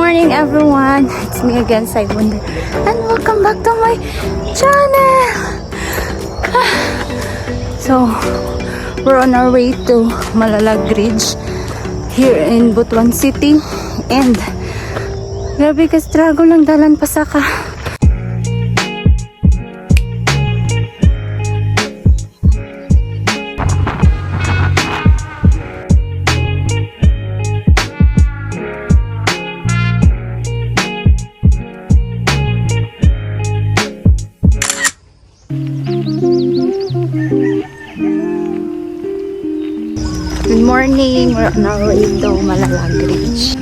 morning everyone, it's me again, Sywander, and welcome back to my channel. So, we're on our way to Malalag Ridge here in Butuan City, and grabe ka struggle lang dalan pasaka. Good morning, we're on our way to Malalag Ridge.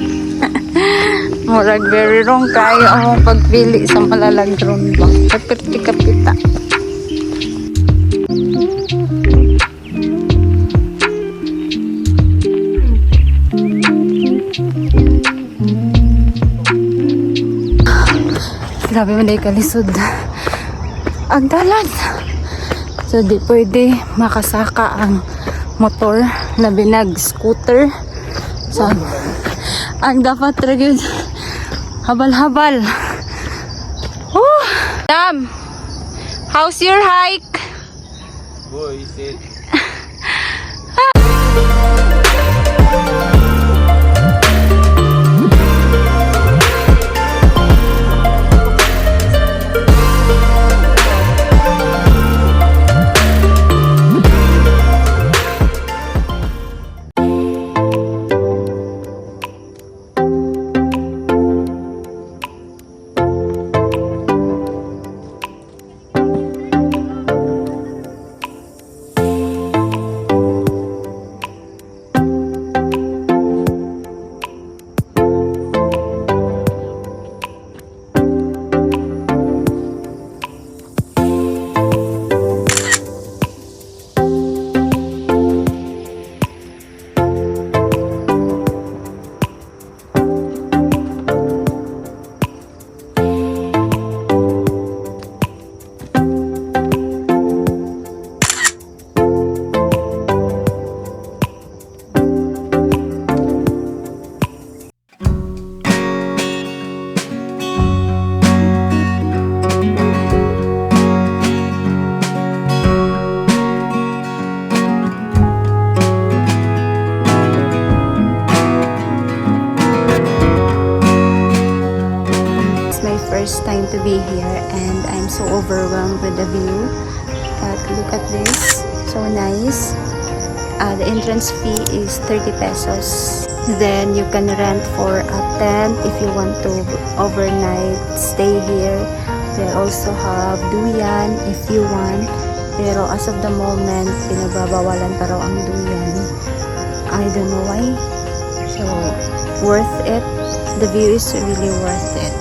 Murag very wrong kayo ang pagpili sa Malalag drone ba. Kapit-kapita. Grabe mo na ikalisod ang dalan. So di pwede makasaka ang motor na binag-scooter. So, ang dapat rin habal-habal. Woo! Dam! How's your hike? Boy, sit. First time to be here and I'm so overwhelmed with the view. But look at this, so nice. The entrance fee is 30 pesos. Then you can rent for a tent if you want to overnight stay here. They also have duyan if you want. Pero as of the moment, pinagbabawalan pa raw ang duyan. I don't know why. So, worth it. The view is really worth it.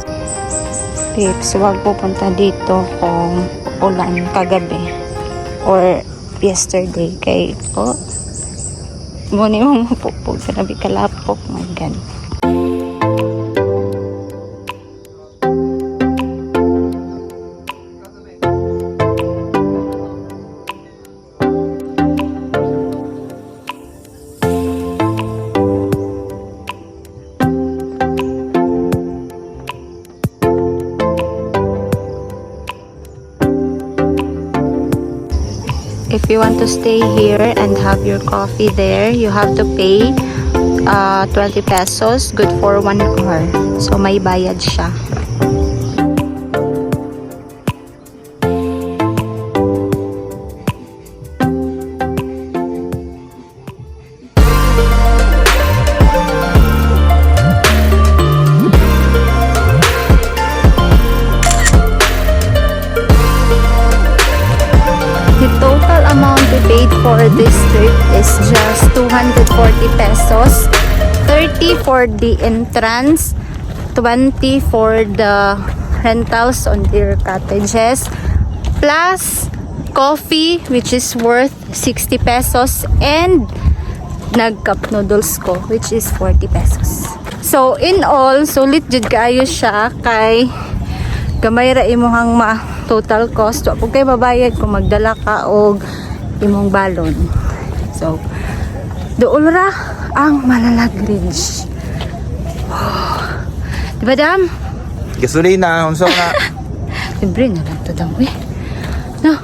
Tips, huwag pupunta dito kung ulan kagabi or yesterday kay muni mong mapupog sa nabi kalapok maggan. If you want to stay here and have your coffee there, you have to pay 20 pesos, good for 1 hour. So may bayad siya. Paid for this trip is just 240 pesos, 30 for the entrance, 20 for the rentals on their cottages, plus coffee which is worth 60 pesos and nag-cup noodles ko which is 40 pesos. So in all, sulit jud kaayo siya kay gamay ra imong total cost. Wa pud kay babayad kung magdala ka og imong balon. So, doon ra ang Malalag Ridge. Diba, Dam? Gasolina, unsa na. Libre na lang to, Dam, eh. No?